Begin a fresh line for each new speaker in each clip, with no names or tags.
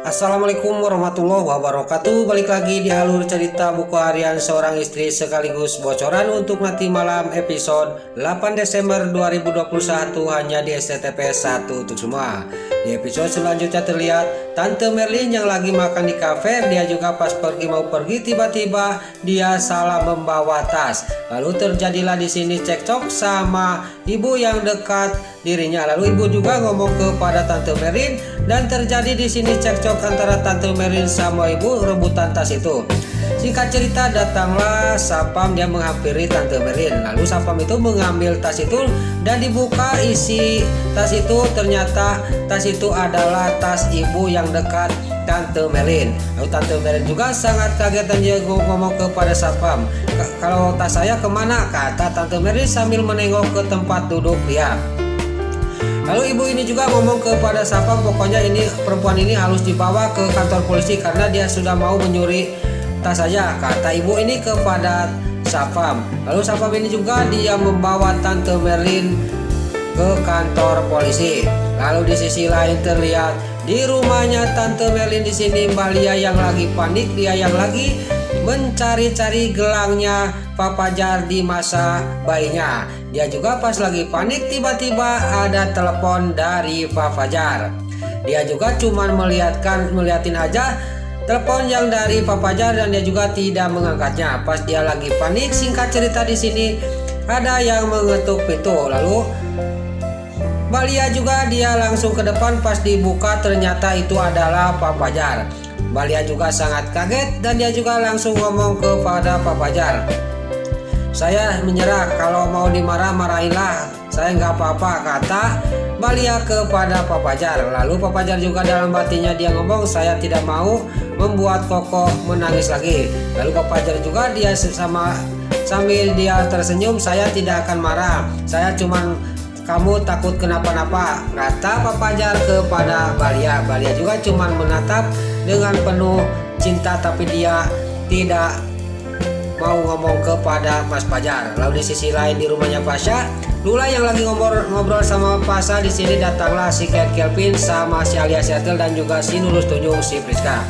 Assalamualaikum warahmatullahi wabarakatuh. Balik lagi di alur cerita buku harian seorang istri sekaligus bocoran untuk nanti malam episode 8 Desember 2021 hanya di SCTP 1 untuk semua. Di episode selanjutnya terlihat Tante Merlin yang lagi makan di kafe. Dia juga pas mau pergi tiba-tiba dia salah membawa tas. Lalu terjadilah di sini cekcok sama ibu yang dekat dirinya. Lalu ibu juga ngomong kepada Tante Merlin dan terjadi di sini cekcok antara Tante Merlin sama ibu rebutan tas itu. Singkat cerita, datanglah Sapam, dia menghampiri Tante Merlin. Lalu Sapam itu mengambil tas itu dan dibuka isi tas itu. Ternyata tas itu adalah tas ibu yang dekat Tante Merlin. Lalu Tante Merlin juga sangat kaget dan dia ngomong kepada Sapam, "Kalau tas saya kemana?" kata Tante Merlin sambil menengok ke tempat duduk dia. Lalu ibu ini juga ngomong kepada Sapam, pokoknya ini perempuan ini harus dibawa ke kantor polisi karena dia sudah mau mencuri tas saja, kata ibu ini kepada Sapam. Lalu Sapam ini juga dia membawa Tante Merlin ke kantor polisi. Lalu di sisi lain terlihat di rumahnya Tante Merlin di sini Mbak Lia yang lagi panik, dia yang lagi mencari-cari gelangnya Pak Fajar di masa bayinya. Dia juga pas lagi panik tiba-tiba ada telepon dari Pak Fajar. Dia juga cuman melihatin aja telepon yang dari Pak Fajar dan dia juga tidak mengangkatnya. Pas dia lagi panik, singkat cerita di sini ada yang mengetuk pintu. Lalu Mbak Lia juga dia langsung ke depan, pas dibuka ternyata itu adalah Pak Fajar. Mbak Lia juga sangat kaget dan dia juga langsung ngomong kepada Pak Fajar, "Saya menyerah, kalau mau dimarah-marahinlah, saya nggak apa-apa," kata Mbak Lia kepada Pak Fajar. Lalu Pak Fajar juga dalam hatinya dia ngomong, "Saya tidak mau membuat Koko menangis lagi." Lalu Pak Fajar juga dia sambil dia tersenyum, "Saya tidak akan marah, saya cuman kamu takut kenapa-napa," kata Pak Fajar kepada Mbak Lia. Mbak Lia juga cuman menatap dengan penuh cinta tapi dia tidak mau ngomong kepada Mas Fajar. Lalu di sisi lain di rumahnya Pasha, Lula yang lagi ngobrol sama Pasha, di sini datanglah si Kelvin sama si Alia Setel dan juga si Nurul Tunjung si Priska.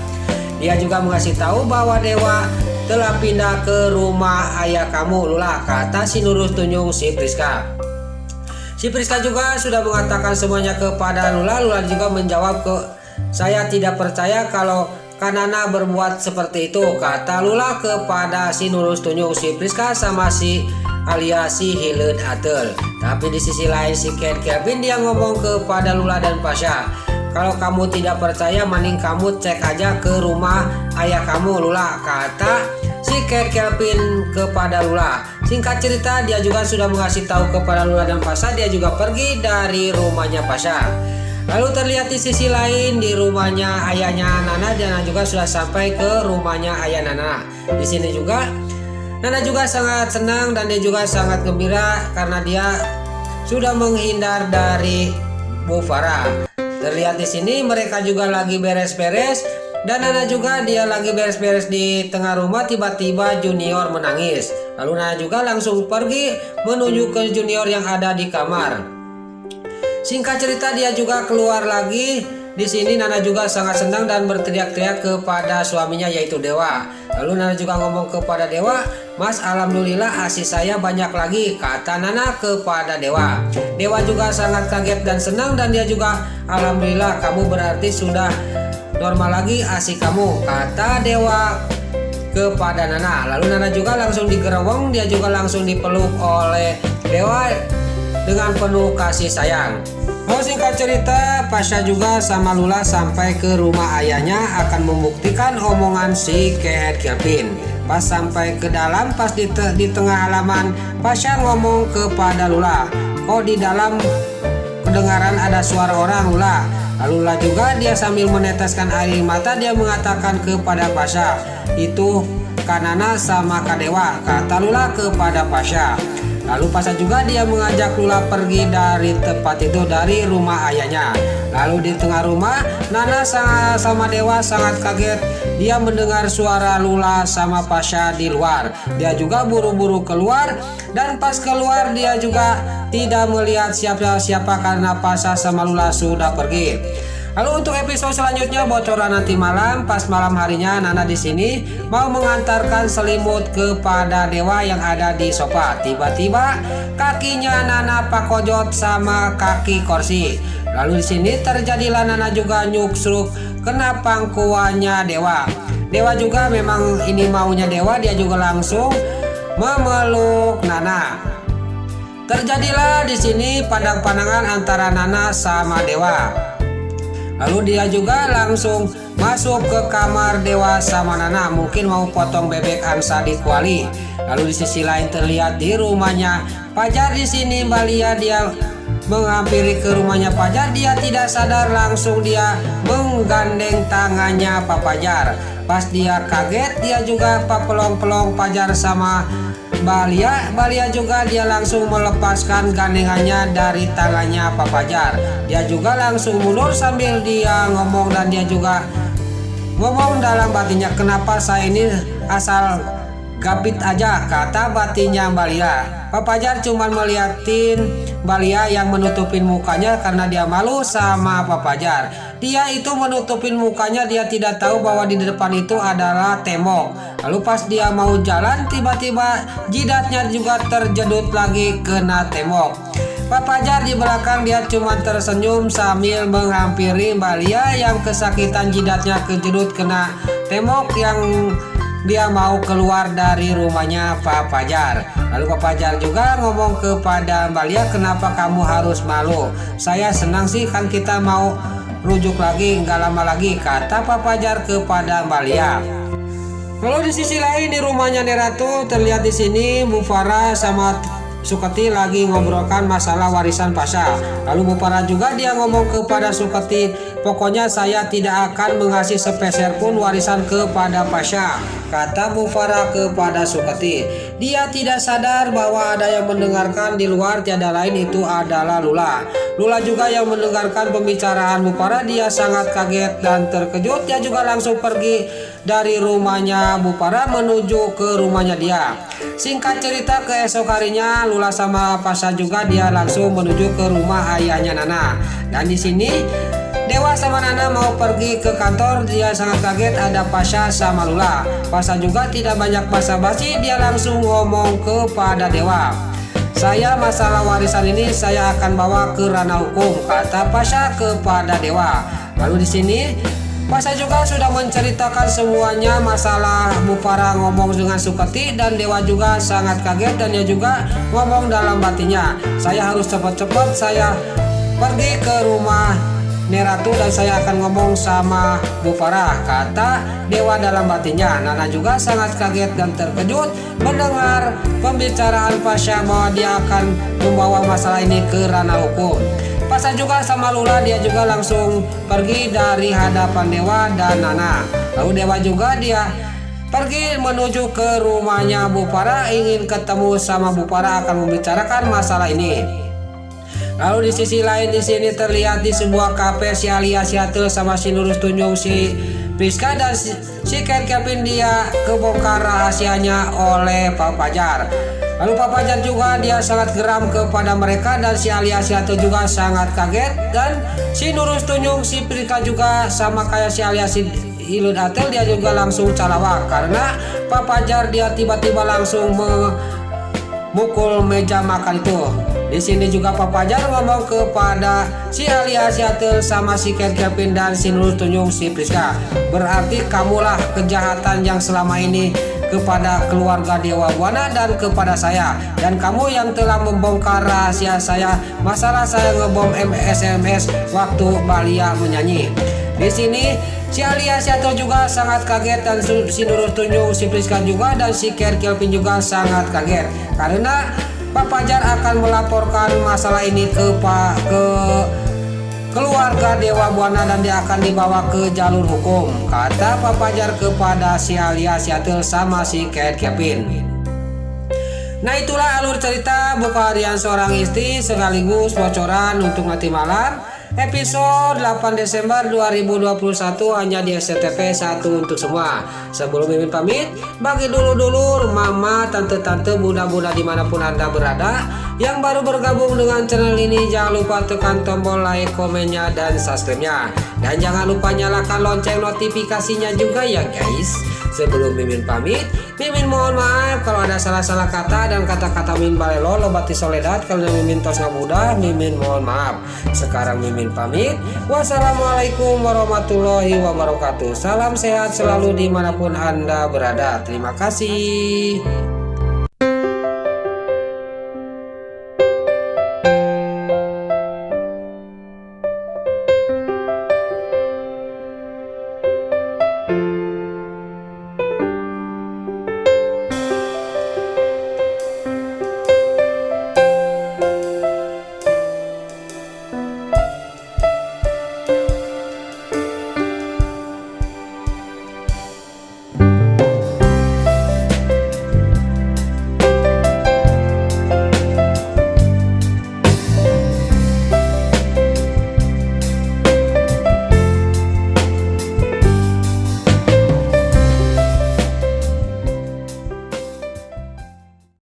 Dia juga mengasih tahu bahwa Dewa telah pindah ke rumah ayah kamu Lula, kata si Nurul Tunjung si Priska. Si Priska juga sudah mengatakan semuanya kepada Lula. Lula juga menjawab, "Saya tidak percaya kalau Kanana berbuat seperti itu," kata Lula kepada si Nurul Tunjung si Priska sama si Alia si Hilen Atel. Tapi di sisi lain si Kevin dia ngomong kepada Lula dan Pasha, "Kalau kamu tidak percaya mending kamu cek aja ke rumah ayah kamu Lula," kata si Kevin kepada Lula. Singkat cerita dia juga sudah mengasih tahu kepada Lula dan Pasha, dia juga pergi dari rumahnya Pasha. Lalu terlihat di sisi lain di rumahnya ayahnya Nana, dan juga sudah sampai ke rumahnya ayah Nana. Di sini juga Nana juga sangat senang dan dia juga sangat gembira karena dia sudah menghindar dari Bu Farah. Terlihat di sini mereka juga lagi beres-beres dan Nana juga dia lagi beres-beres di tengah rumah, tiba-tiba Junior menangis. Lalu Nana juga langsung pergi menuju ke Junior yang ada di kamar. Singkat cerita dia juga keluar lagi. Di sini Nana juga sangat senang dan berteriak-teriak kepada suaminya yaitu Dewa. Lalu Nana juga ngomong kepada Dewa, "Mas, alhamdulillah ASI saya banyak lagi," kata Nana kepada Dewa. Dewa juga sangat kaget dan senang dan dia juga, "Alhamdulillah kamu berarti sudah normal lagi ASI kamu," kata Dewa kepada Nana. Lalu Nana juga langsung digerowong, dia juga langsung dipeluk oleh Dewa dengan penuh kasih sayang. Lalu singkat cerita, Pasha juga sama Lula sampai ke rumah ayahnya akan membuktikan omongan si Kevin. Pas sampai ke dalam, pas di tengah halaman, Pasha ngomong kepada Lula, "Kok di dalam kedengaran ada suara orang Lula?" Lalu Lula juga dia sambil meneteskan air mata dia mengatakan kepada Pasha, "Itu Kanana sama Kadewa," kata Lula kepada Pasha. Lalu Pasha juga dia mengajak Lula pergi dari tempat itu, dari rumah ayahnya. Lalu di tengah rumah Nana sama Dewa sangat kaget. Dia mendengar suara Lula sama Pasha di luar. Dia juga buru-buru keluar dan pas keluar dia juga tidak melihat siapa-siapa karena Pasha sama Lula sudah pergi. Lalu untuk episode selanjutnya bocoran nanti malam, pas malam harinya Nana di sini mau mengantarkan selimut kepada Dewa yang ada di sofa. Tiba-tiba kakinya Nana pakojot sama kaki kursi. Lalu di sini terjadilah Nana juga nyuksruk kena pangkuannya Dewa. Dewa juga memang ini maunya Dewa, dia juga langsung memeluk Nana. Terjadilah di sini pandang-pandangan antara Nana sama Dewa. Lalu dia juga langsung masuk ke kamar Dewa sama Nana, mungkin mau potong bebek angsa di kuali. Lalu di sisi lain terlihat di rumahnya Fajar. Di sini Mbak Lia dia menghampiri ke rumahnya Fajar. Dia tidak sadar langsung dia menggandeng tangannya Pak Fajar. Pas dia kaget, dia juga pelong-pelong Fajar sama Mbak Lia juga dia langsung melepaskan gandengannya dari tangannya Pak Fajar. Dia juga langsung mundur sambil dia ngomong, dan dia juga ngomong dalam batinnya, kenapa saya ini asal gapit aja, kata batinnya Mbak Lia. Pak Fajar cuma meliatin Mbak Lia yang menutupin mukanya karena dia malu sama Pak Fajar. Dia itu menutupin mukanya, dia tidak tahu bahwa di depan itu adalah tembok. Lalu pas dia mau jalan, tiba-tiba jidatnya juga terjedut lagi kena tembok. Pak Fajar di belakang dia cuma tersenyum sambil menghampiri Mbak Lia yang kesakitan jidatnya kejedut kena tembok yang dia mau keluar dari rumahnya Pak Fajar. Lalu Pak Fajar juga ngomong kepada Mbak Lia, kenapa kamu harus malu? Saya senang sih kan kita mau rujuk lagi, nggak lama lagi, kata Pak Fajar kepada Mbak Lia. Lalu di sisi lain di rumahnya Neratu terlihat di sini Bu Farah sama Suketi lagi ngobrolkan masalah warisan Pasha. Lalu Bu Farah juga dia ngomong kepada Suketi, pokoknya saya tidak akan mengasih sepeser pun warisan kepada Pasha, kata Bu Farah kepada Suketi. Dia tidak sadar bahwa ada yang mendengarkan di luar, tiada lain itu adalah Lula. Lula juga yang mendengarkan pembicaraan Bu Farah. Dia sangat kaget dan terkejut. Dia juga langsung pergi dari rumahnya Bu Farah menuju ke rumahnya dia. Singkat cerita, keesok harinya Lula sama Pasha juga dia langsung menuju ke rumah ayahnya Nana. Dan di sini Dewa sama Nana mau pergi ke kantor. Dia sangat kaget ada Pasha sama Lula. Pasha juga tidak banyak basa-basi, dia langsung ngomong kepada Dewa, saya masalah warisan ini saya akan bawa ke ranah hukum, kata Pasha kepada Dewa. Lalu di sini Pasha juga sudah menceritakan semuanya masalah Bu Farah ngomong dengan Suketi, dan Dewa juga sangat kaget dan dia juga ngomong dalam batinnya, saya harus cepat-cepat saya pergi ke rumah Neratu dan saya akan ngomong sama Bu Farah, kata Dewa dalam batinnya. Nana juga sangat kaget dan terkejut mendengar pembicaraan Pasha bahwa dia akan membawa masalah ini ke ranah hukum. Pasha juga sama Lula dia juga langsung pergi dari hadapan Dewa dan Nana. Lalu Dewa juga dia pergi menuju ke rumahnya Bu Farah, ingin ketemu sama Bu Farah akan membicarakan masalah ini. Lalu di sisi lain di sini terlihat di sebuah kafe si Alia, si Atul sama si Nurus Tunjung, si Priska dan si Ken Kevin dia kebongkar rahasianya oleh Pak Fajar. Lalu Pak Fajar juga dia sangat geram kepada mereka, dan si Alia, si Atul juga sangat kaget, dan si Nurus Tunjung, si Priska juga sama kayak si Alia, si Ilud Atel dia juga langsung calawak karena Pak Fajar dia tiba-tiba langsung memukul meja makan itu. Di sini juga Pak Fajar ngomong kepada si Alia, si Atul sama si Ken Kevin dan si Nurul Tunjung, si Priska, berarti kamulah kejahatan yang selama ini kepada keluarga Dewa Buana dan kepada saya, dan kamu yang telah membongkar rahasia saya masalah saya ngebom SMS waktu Balia menyanyi. Di sini si Alia, si Atul juga sangat kaget, dan si Nurul Tunjung, si Priska juga dan si Ken Kevin juga sangat kaget karena Pak Fajar akan melaporkan masalah ini ke keluarga Dewa Buana dan dia akan dibawa ke jalur hukum, kata Pak Fajar kepada si Alia, si Atul sama si Ken Kevin. Nah itulah alur cerita buku harian seorang istri sekaligus bocoran untuk nanti malam. episode 8 Desember 2021 hanya di SCTV 1 untuk semua. Sebelum Mimin pamit, bagi dulur-dulur, mama, tante-tante, bunda-bunda dimanapun Anda berada yang baru bergabung dengan channel ini, jangan lupa tekan tombol like, komennya, dan subscribe-nya. Dan jangan lupa nyalakan lonceng notifikasinya juga ya guys. Sebelum Mimin pamit, Mimin mohon maaf kalau ada salah-salah kata dan kata-kata Mimin balelo lebati soledad karena Mimin tos ngabudah, Mimin mohon maaf. Sekarang Mimin pamit. Wassalamualaikum warahmatullahi wabarakatuh. Salam sehat selalu dimanapun Anda berada. Terima kasih.